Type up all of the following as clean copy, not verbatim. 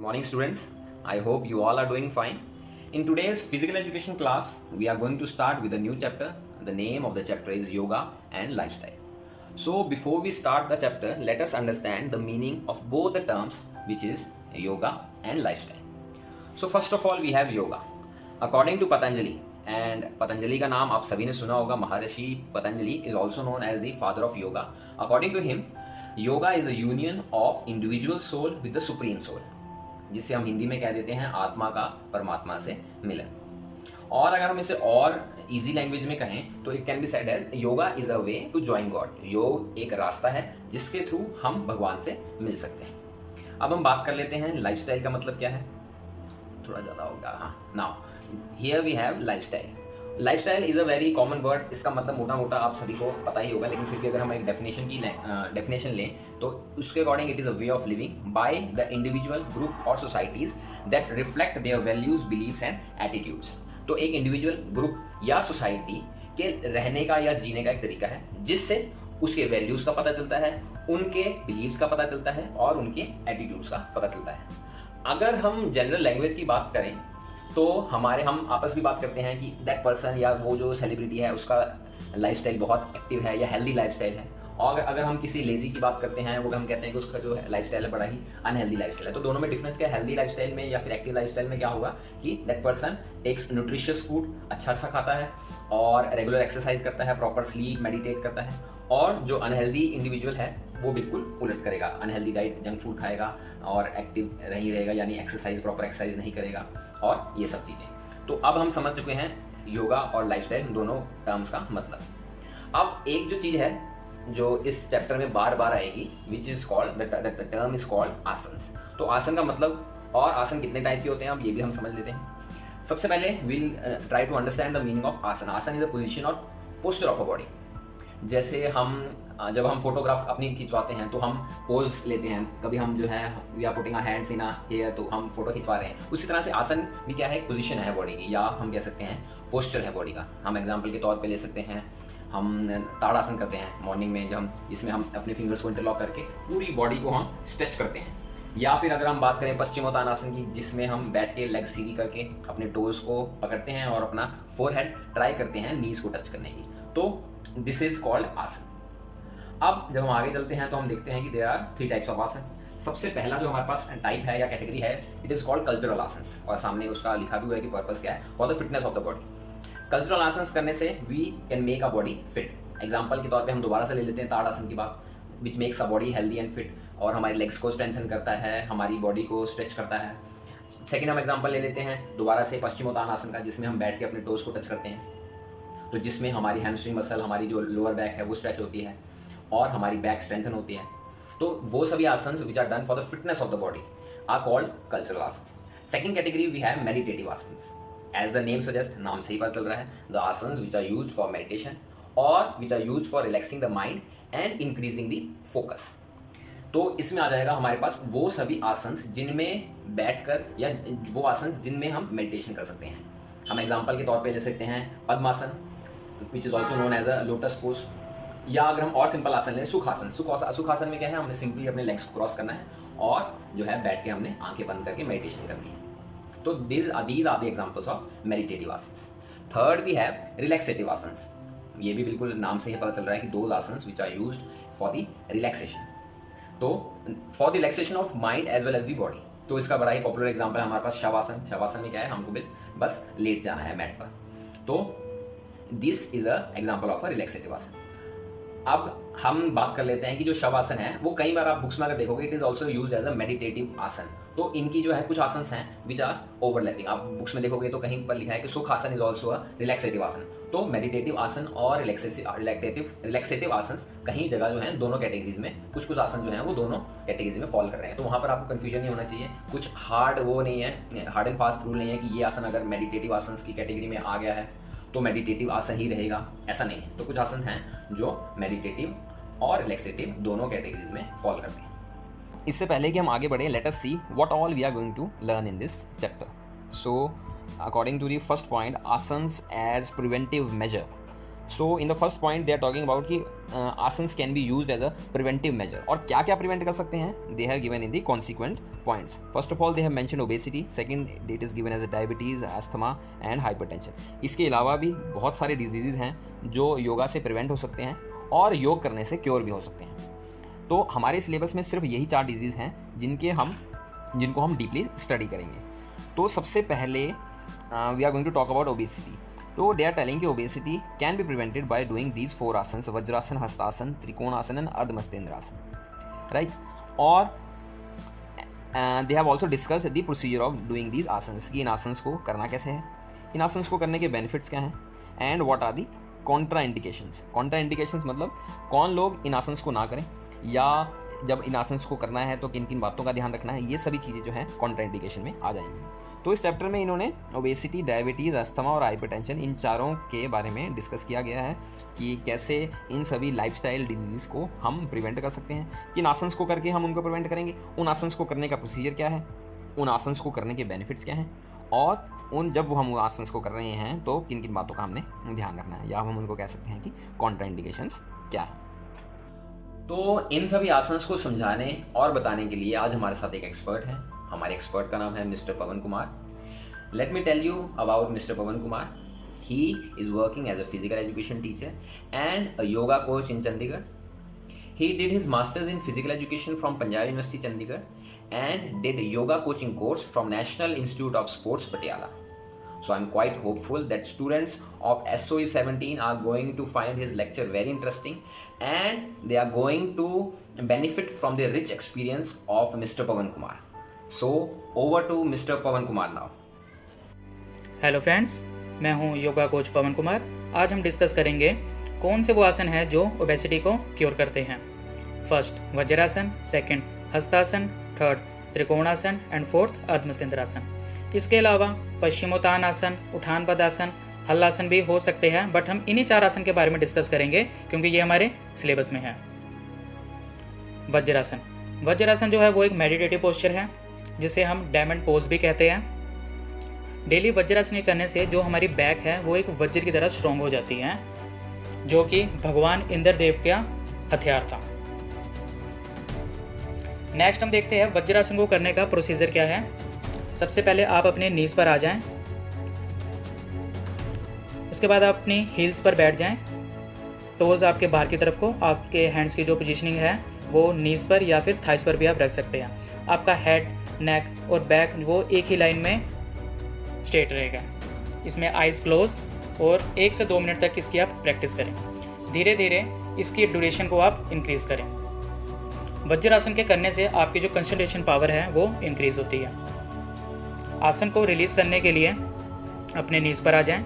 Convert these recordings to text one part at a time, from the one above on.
morning, students. I hope you all are doing fine. In today's physical education class, we are going to start with a new chapter. The name of the chapter is Yoga and Lifestyle. So, before we start the chapter, let us understand the meaning of both the terms, which is yoga and lifestyle. So, first of all, we have yoga. According to Patanjali, and Patanjali का नाम आप सभी ने सुना होगा, महर्षि Patanjali is also known as the father of yoga. According to him, yoga is a union of individual soul with the supreme soul, जिसे हम हिंदी में कह देते हैं आत्मा का परमात्मा से मिलन. और अगर हम इसे और इजी लैंग्वेज में कहें तो it can be said as yoga is a way to join God. योग एक रास्ता है जिसके थ्रू हम भगवान से मिल सकते हैं. अब हम बात कर लेते हैं लाइफस्टाइल का मतलब क्या है. थोड़ा ज़्यादा होगा. हाँ, now here we have lifestyle. Lifestyle is a very common word. इसका मतलब मोटा मोटा आप सभी को पता ही होगा, लेकिन फिर भी अगर हम एक डेफिनेशन लें तो उसके according it is a way of living by the individual, group और societies that reflect their values, believes and attitudes. तो एक इंडिविजुअल, ग्रुप या सोसाइटी के रहने का या जीने का एक तरीका है जिससे उसके वैल्यूज़ का पता चलता है, उनके बिलीव्स का पता चलता है और उनके एटीट्यूड्स का पता चलता है. अगर हम जनरल लैंग्वेज की बात करें तो हम आपस में बात करते हैं कि दैट पर्सन या वो जो सेलिब्रिटी है उसका लाइफस्टाइल बहुत एक्टिव है या हेल्दी लाइफस्टाइल है. और अगर हम किसी लेजी की बात करते हैं वो हम कहते हैं कि उसका जो लाइफस्टाइल है बड़ा ही अनहेल्दी लाइफस्टाइल है. तो दोनों में डिफरेंस क्या है? हेल्दी लाइफस्टाइल में या फिर एक्टिव लाइफस्टाइल में क्या होगा कि that person takes nutritious food, अच्छा खाता है और रेगुलर एक्सरसाइज करता है, प्रॉपर स्लीप, मेडिटेट करता है. और जो अनहेल्दी इंडिविजुअल है वो बिल्कुल उलट करेगा. अनहेल्दी डाइट, जंक फूड खाएगा और एक्टिव नहीं रहेगा, यानी एक्सरसाइज, प्रॉपर एक्सरसाइज नहीं करेगा और ये सब चीज़ें. तो अब हम समझ चुके हैं योगा और लाइफस्टाइल दोनों टर्म्स का मतलब. अब एक जो चीज़ है जो इस चैप्टर में बार बार आएगी, which is called the term is called asanas. तो आसन का मतलब और आसन कितने टाइप के होते हैं अब ये भी हम समझ लेते हैं. सबसे पहले will try to understand the meaning of asan. Asan is the position और पोस्चर ऑफ अ बॉडी. जैसे जब हम फोटोग्राफ अपनी खिंचवाते हैं तो हम पोज लेते हैं, कभी हम जो है we are putting a hands in a hair, तो हम फोटो खिंचवा रहे हैं. उसी तरह से आसन भी क्या है, एक पोजीशन है बॉडी की, या हम कह सकते हैं पोस्चर है बॉडी का. हम एग्जांपल के तौर पे ले सकते हैं, हम ताड़ासन करते हैं मॉर्निंग में, इसमें हम अपने फिंगर्स को इंटरलॉक करके पूरी बॉडी को हम स्ट्रेच करते हैं. या फिर अगर हम बात करें पश्चिमोत्तानासन की, जिसमें हम बैठ के लेग सीधी करके अपने टोज को पकड़ते हैं और अपना फोरहेड ट्राई करते हैं नीज को टच करने की. तो दिस इज कॉल्ड आसन. अब जब हम आगे चलते हैं तो हम देखते हैं कि देयर आर 3 टाइप्स ऑफ आसन. सबसे पहला जो हमारे पास टाइप है या कैटेगरी है, it is called cultural asanas. और सामने उसका लिखा भी हुआ है कि पर्पस क्या है, for the fitness of the body. Cultural asans करने से we can make a body fit. Example के तौर पे हम दोबारा से ले लेते हैं ताड़ासन की बात, which makes a body healthy and fit, और हमारी लेग्स को स्ट्रेंथन करता है, हमारी बॉडी को स्ट्रेच करता है. सेकेंड हम एग्जाम्पल ले लेते हैं दोबारा से पश्चिमोत्तानासन का, जिसमें हम बैठ के अपने टोज को टच करते हैं, तो जिसमें हमारी हैमस्ट्रिंग मसल, हमारी जो लोअर बैक है वो स्ट्रेच होती है और हमारी बैक स्ट्रेंथन होती है. तो वो सभी asanas which are done for the fitness of the body are called cultural asanas. Second category we have meditative asanas. As the name suggest, नाम से ही पता चल रहा है, the asanas which are use for meditation और which are use for relaxing the mind and increasing the focus. तो इसमें आ जाएगा हमारे पास वो सभी आसन्स जिनमें बैठकर, या वो आसन्स जिनमें हम मेडिटेशन कर सकते हैं. हम एग्जाम्पल के तौर पे ले सकते हैं padmasana, which is also known as a lotus pose. या अगर हम और सिंपल आसन लें, सुखासन. सुखासन में क्या है, हमने सिंपली अपने लेग्स को क्रॉस करना है और जो है बैठ के हमने आंखें बंद करके मेडिटेशन करनी है. तो these are the examples of meditative asanas. Third we have relaxative asanas. ये भी बिल्कुल नाम से ही पता चल रहा है कि दो asanas which are used for the relaxation. तो for the relaxation of mind as well as the body. तो इसका बड़ा ही पॉपुलर एग्जाम्पल है हमारे पास शवासन. शवासन में क्या है, हमको बस लेट जाना है मैट पर. तो this is a example of a relaxative asana. अब हम बात कर लेते हैं कि जो शवासन है वो कई बार आप बुक्स में अगर देखोगे it is also use as a meditative asan. तो इनकी जो है कुछ आसन्स हैं विच आर ओवरलैपिंग. आप बुक्स में देखोगे तो कहीं पर लिखा है कि सुखासन इज ऑल्सो अ रिलैक्सेटिव आसन. तो मेडिटेटिव आसन और रिलैक्सेटिव आसन्स कहीं जगह जो है दोनों कैटेगरीज में, कुछ आसन जो है वो दोनों कैटेगरीज में फॉल कर रहे हैं. तो वहाँ पर आपको कन्फ्यूजन नहीं होना चाहिए. कुछ हार्ड एंड फास्ट रूल नहीं है कि ये आसन अगर मेडिटेटिव आसन्स की कैटेगरी में आ गया है तो मेडिटेटिव आसन ही रहेगा, ऐसा नहीं है. तो कुछ आसन हैं जो मेडिटेटिव और रिलैक्सेटिव दोनों कैटेगरीज में फॉल करते हैं. इससे पहले कि हम आगे बढ़े, let us see what all we are going to learn in this chapter. So according to the first point, asanas as preventive measure so in the first point they are talking about कि asanas can be use as a preventive measure, और क्या क्या prevent कर सकते हैं, they have given in the consequent points. First of all they have mention obesity, second it is given as diabetes, asthma and hypertension. इसके अलावा भी बहुत सारे डिजीजेज हैं जो योगा से प्रिवेंट हो सकते हैं और योग करने से क्योर भी हो सकते हैं. तो हमारे सिलेबस में सिर्फ यही 4 डिजीज़ हैं जिनको हम डीपली स्टडी करेंगे. तो सबसे पहले we are going to talk about obesity. तो दे आर टेलिंग कि obesity can be prevented by doing these 4 asanas, vajrasana, hastasana, trikonasana and ardhamatsyendrasana, right. और they have also discuss the procedure of doing these asanas, कि इन आसन्स को करना कैसे है, इन आसन्स को करने के बेनिफिट्स क्या हैं, and what are the contraindications. Contraindications मतलब कौन लोग इन आसन्स को ना करें, या जब इन आसन्स को करना है तो किन किन बातों का ध्यान रखना है, ये सभी चीज़ें जो हैं कॉन्ट्रा इंडिकेशन में आ जाएंगी. तो इस चैप्टर में इन्होंने ओबेसिटी, डायबिटीज़, अस्थमा और हाइपरटेंशन, इन चारों के बारे में डिस्कस किया गया है कि कैसे इन सभी लाइफस्टाइल डिजीज़ को हम प्रिवेंट कर सकते हैं, किन आसन्स को करके हम उनको प्रिवेंट करेंगे, उन आसन्स को करने का प्रोसीजर क्या है, उन आसन्स को करने के बेनिफिट्स क्या हैं, और जब हम आसन्स को कर रहे हैं तो किन किन बातों का हमने ध्यान रखना है, या हम उनको कह सकते हैं कि कॉन्ट्रा इंडिकेशंस क्या है. तो इन सभी आसन्स को समझाने और बताने के लिए आज हमारे साथ एक एक्सपर्ट हैं. हमारे एक्सपर्ट का नाम है mister Pawan Kumar. Let me tell you about mister Pawan Kumar. He is working as a physical education teacher and a yoga coach in Chandigarh. He did his masters in physical education from Punjab University Chandigarh and did yoga coaching course from National Institute of Sports Patiala. So I'm quite hopeful that students of SOE 17 are going to find his lecture very interesting and they are going to benefit from the rich experience of Mr. Pawan Kumar. So over to Mr. Pawan Kumar now. Hello friends, मैं हूं yoga coach पवन कुमार. आज हम discuss करेंगे कौन से वो आसन हैं जो ओबेसिटी को क्योर करते हैं. First vajrasana, second hastasana, third trikonasana and fourth ardhamatsyendrasana. इसके अलावा पश्चिमोत्तान आसन, उठान पदासन, हल्लासन भी हो सकते हैं, बट हम इन्हीं 4 आसन के बारे में डिस्कस करेंगे क्योंकि ये हमारे सिलेबस में है. वज्रासन. वज्रासन जो है वो एक मेडिटेटिव पोस्चर है जिसे हम डायमंड पोज भी कहते हैं. डेली वज्रासन करने से जो हमारी बैक है वो एक वज्र की तरह स्ट्रॉन्ग हो जाती है, जो कि भगवान इंद्रदेव का हथियार था. नेक्स्ट हम देखते हैं वज्रासन को करने का प्रोसीजर क्या है. सबसे पहले आप अपने नीज पर आ जाएं, उसके बाद आप अपनी हील्स पर बैठ जाएं. टोज आपके बाहर की तरफ को, आपके हैंड्स की जो पोजीशनिंग है वो नीज पर या फिर थाइस पर भी आप रख सकते हैं. आपका हेड, नेक और बैक वो एक ही लाइन में स्ट्रेट रहेगा. इसमें आइज क्लोज और 1 से 2 मिनट तक इसकी आप प्रैक्टिस करें. धीरे धीरे इसकी ड्यूरेशन को आप इंक्रीज़ करें. वज्रासन के करने से आपकी जो कंसंट्रेशन पावर है वो इंक्रीज़ होती है. आसन को रिलीज़ करने के लिए अपने नीज पर आ जाएं.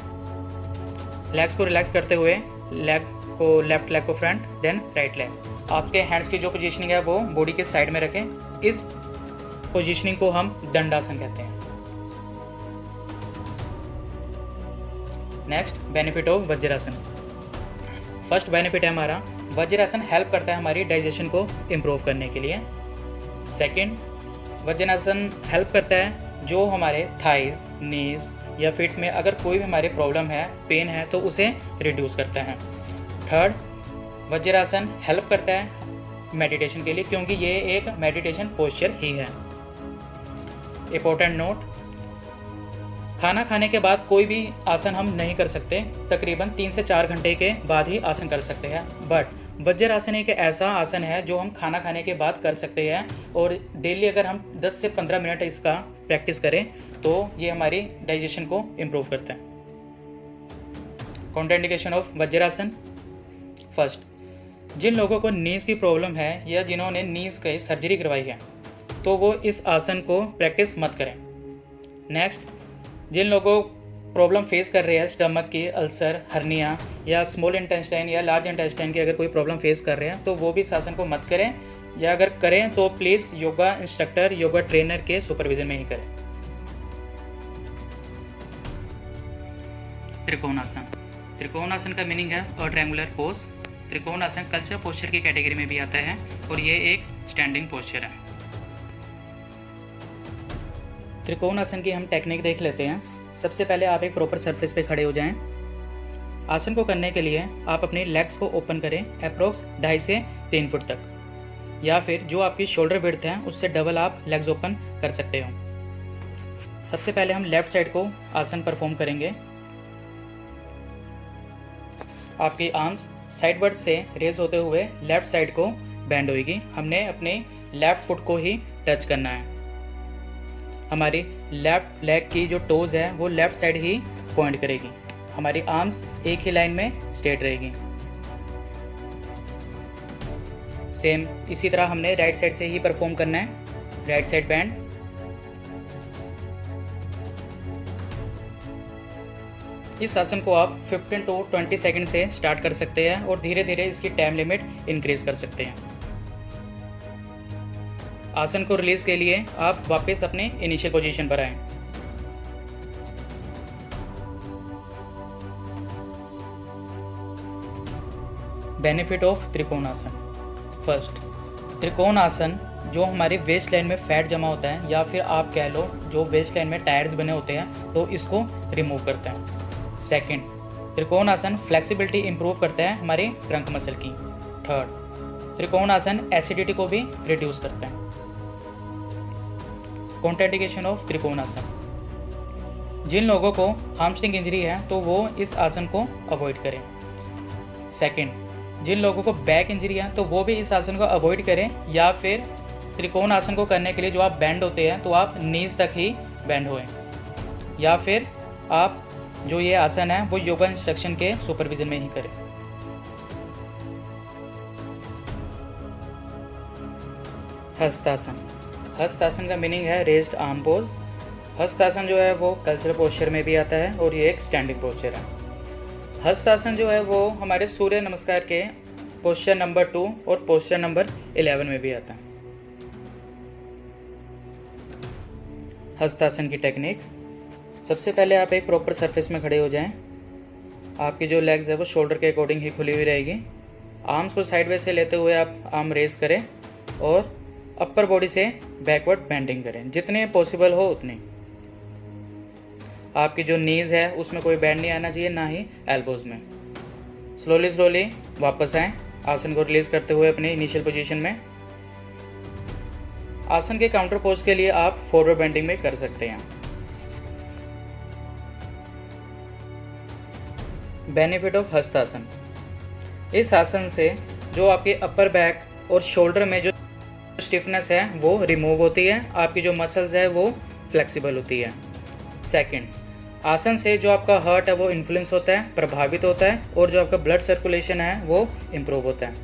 लेग्स को रिलैक्स करते हुए लेफ्ट लेग को फ्रंट, देन राइट लेग. आपके हैंड्स की जो पोजीशनिंग है वो बॉडी के साइड में रखें. इस पोजीशनिंग को हम दंडासन कहते हैं. Next benefit of vajrasana. First benefit है हमारा वज्रासन हेल्प करता है हमारी डाइजेशन को इम्प्रूव करने के लिए. सेकंड, वज्रासन हेल्प करता है जो हमारे थाइज, नीज या फिट में अगर कोई भी हमारे प्रॉब्लम है, पेन है, तो उसे रिड्यूस करता है. थर्ड, वज्रासन हेल्प करता है मेडिटेशन के लिए क्योंकि ये एक मेडिटेशन पोस्चर ही है. इंपॉर्टेंट नोट, खाना खाने के बाद कोई भी आसन हम नहीं कर सकते. तकरीबन 3 से 4 घंटे के बाद ही आसन कर सकते हैं. बट वज्रासन एक ऐसा आसन है जो हम खाना खाने के बाद कर सकते हैं, और डेली अगर हम 10 से 15 मिनट इसका प्रैक्टिस करें तो ये हमारी डाइजेशन को इम्प्रूव करता है. Contraindication of vajrasana. फर्स्ट, जिन लोगों को नीज़ की प्रॉब्लम है या जिन्होंने नीज़ की सर्जरी करवाई है तो वो इस आसन को प्रैक्टिस मत करें. नेक्स्ट, जिन लोगों प्रॉब्लम फेस कर रहे हैं स्टमक की, अल्सर, हर्निया या स्मॉल इंटेस्टाइन या लार्ज इंटेस्टाइन की अगर कोई प्रॉब्लम फेस कर रहे हैं तो वो भी इस आसन को मत करें, या अगर करें तो please yoga instructor, yoga trainer के सुपरविजन में ही करें. त्रिकोणासन. त्रिकोणासन का मीनिंग है a triangular pose. Trikonasana culture posture की कैटेगरी में भी आता है और ये एक स्टैंडिंग पोस्चर है. त्रिकोणासन की हम टेक्निक देख लेते हैं. सबसे पहले आप एक प्रॉपर सरफेस पे खड़े हो जाएं. आसन को करने के लिए आप अपने लेग्स को ओपन करें अप्रोक्स 2.5 से 3 फुट तक, या फिर जो आपकी शोल्डर विड्थ है उससे डबल आप लेग्स ओपन कर सकते हो। सबसे पहले हम लेफ्ट साइड को आसन परफॉर्म करेंगे। आपकी आर्म्स साइडवर्ड से रेज होते हुए लेफ्ट साइड को बेंड होगी। हमने अपने लेफ्ट फुट को ही टच करना है। हमारी लेफ्ट लेग की जो टोज है वो लेफ्ट साइड ही पॉइंट करेगी। हमारी आर्म्स एक ही लाइन में स्ट्रेट रहेगी। सेम इसी तरह हमने राइट साइड से ही परफॉर्म करना है। Right side band. इस आसन को आप 15 to 20 सेकंड से स्टार्ट कर सकते हैं और धीरे धीरे इसकी टाइम लिमिट इंक्रीज कर सकते हैं। आसन को रिलीज के लिए आप वापस अपने इनिशियल पोजीशन पर आएं। बेनिफिट ऑफ त्रिकोण आसन। फर्स्ट, त्रिकोण आसन जो हमारे वेस्ट लाइन में फैट जमा होता है, या फिर आप कह लो जो वेस्ट लाइन में टायर्स बने होते हैं, तो इसको रिमूव करता है। सेकंड, त्रिकोण आसन फ्लेक्सिबिलिटी इंप्रूव करता है हमारी ट्रंक मसल की। थर्ड, त्रिकोण आसन एसिडिटी को भी रिड्यूस करता है। कॉन्ट्राइंडिकेशन ऑफ त्रिकोण आसन। जिन लोगों को हामस्ट्रिंग इंजरी है तो वो इस आसन को अवॉइड करें। सेकंड, जिन लोगों को बैक इंजरी है तो वो भी इस आसन को अवॉइड करें, या फिर त्रिकोण आसन को करने के लिए जो आप बेंड होते हैं तो आप नीज तक ही बेंड होएं, या फिर आप जो ये आसन है वो योगा इंस्ट्रक्शन के सुपरविजन में ही करें। हस्तासन। हस्तासन का मीनिंग है रेज्ड आर्म पोज। हस्तासन जो है वो कल्चरल पोस्चर में भी आता है और ये एक स्टैंडिंग पोस्चर है। हस्तासन जो है वो हमारे सूर्य नमस्कार के पोस्चर नंबर 2 और पोस्चर नंबर 11 में भी आता है। हस्तासन की टेक्निक। सबसे पहले आप एक प्रॉपर सरफेस में खड़े हो जाएं। आपकी जो लेग्स है वो शोल्डर के अकॉर्डिंग ही खुली हुई रहेगी। आर्म्स को साइडवे से लेते हुए आप आर्म रेज करें और अपर बॉडी से बैकवर्ड बेंडिंग करें, जितने पॉसिबल हो उतने। आपकी जो नीज है उसमें कोई बैंड नहीं आना चाहिए, ना ही एल्बोज में। स्लोली स्लोली वापस आएं, आसन को रिलीज करते हुए अपनी इनिशियल पोजीशन में। आसन के काउंटर पोज के लिए आप फॉरवर्ड बेंडिंग में कर सकते हैं। Benefit of hastasana. इस आसन से जो आपके अपर बैक और शोल्डर में जो स्टिफनेस है वो रिमूव होती है। आपकी जो मसल्स है वो फ्लेक्सिबल होती है। सेकंड, आसन से जो आपका हार्ट है वो इन्फ्लुएंस होता है, प्रभावित होता है, और जो आपका ब्लड सर्कुलेशन है वो इम्प्रूव होता है।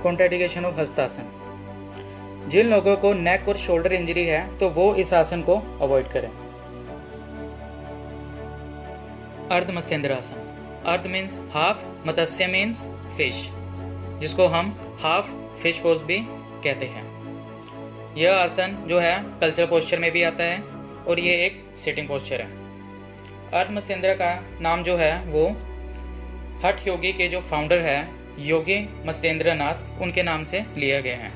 Contraindication of hastasana. जिन लोगों को नेक और शोल्डर इंजरी है तो वो इस आसन को अवॉइड करें। अर्ध मत्स्येंद्र आसन। अर्ध मीन्स हाफ, मत्स्य मीन्स फिश, जिसको हम हाफ फिश पोज भी कहते हैं। यह आसन जो है कल्चरल पोस्चर में भी आता है और ये एक सिटिंग पोस्चर है। अर्ध मत्स्येंद्र का नाम जो है वो हठ योगी के जो फाउंडर है योगी मत्स्येंद्र नाथ, उनके नाम से लिया गया है।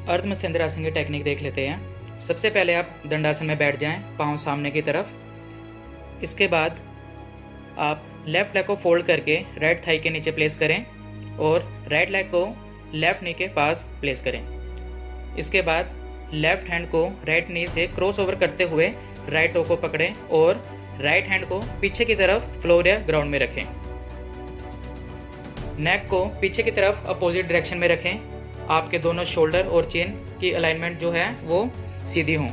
अर्ध मत्स्येंद्र आसन की टेक्निक देख लेते हैं। सबसे पहले आप दंडासन में बैठ जाएं, पांव सामने की तरफ। इसके बाद आप लेफ्ट लेग को फोल्ड करके राइट थाई के नीचे प्लेस करें और राइट लेग को लेफ्ट नी के पास प्लेस करें। इसके बाद लेफ्ट हैंड को राइट नी से क्रॉस ओवर करते हुए राइट टो को पकड़ें और राइट हैंड को पीछे की तरफ फ्लोर या ग्राउंड में रखें। नेक को पीछे की तरफ अपोजिट डायरेक्शन में रखें। आपके दोनों शोल्डर और चिन की अलाइनमेंट जो है वो सीधी हों।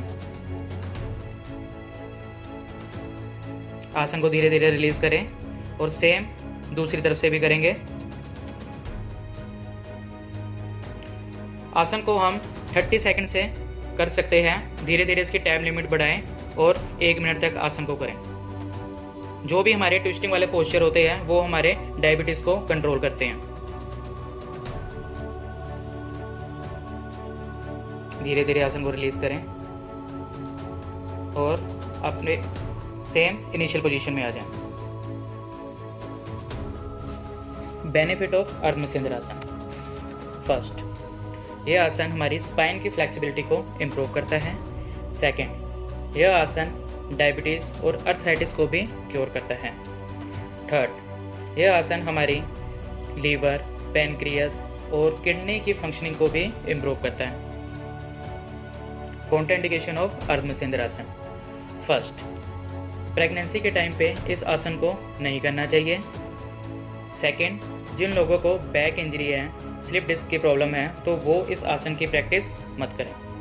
आसन को धीरे धीरे रिलीज करें और सेम दूसरी तरफ से भी करेंगे। आसन को हम 30 सेकंड से कर सकते हैं। धीरे धीरे इसकी टाइम लिमिट बढ़ाएं और 1 मिनट तक आसन को करें। जो भी हमारे ट्विस्टिंग वाले पोस्चर होते हैं वो हमारे डायबिटीज को कंट्रोल करते हैं। धीरे धीरे आसन को रिलीज करें और अपने सेम इनिशियल पोजीशन में आ जाएं। बेनिफिट ऑफ अर्ध मत्स्येंद्र आसन। फर्स्ट, यह आसन हमारी स्पाइन की फ्लेक्सिबिलिटी को इम्प्रूव करता है। सेकंड, यह आसन डायबिटीज़ और अर्थराइटिस को भी क्योर करता है। थर्ड, यह आसन हमारी लीवर, पैनक्रियास और किडनी की फंक्शनिंग को भी इम्प्रूव करता है। कॉन्ट्राइंडिकेशन ऑफ अर्धमस्तिष्क आसन। फर्स्ट, प्रेगनेंसी के टाइम पे इस आसन को नहीं करना चाहिए। सेकंड, जिन लोगों को बैक इंजरी है, स्लिप डिस्क की प्रॉब्लम है, तो वो इस आसन की प्रैक्टिस मत करें।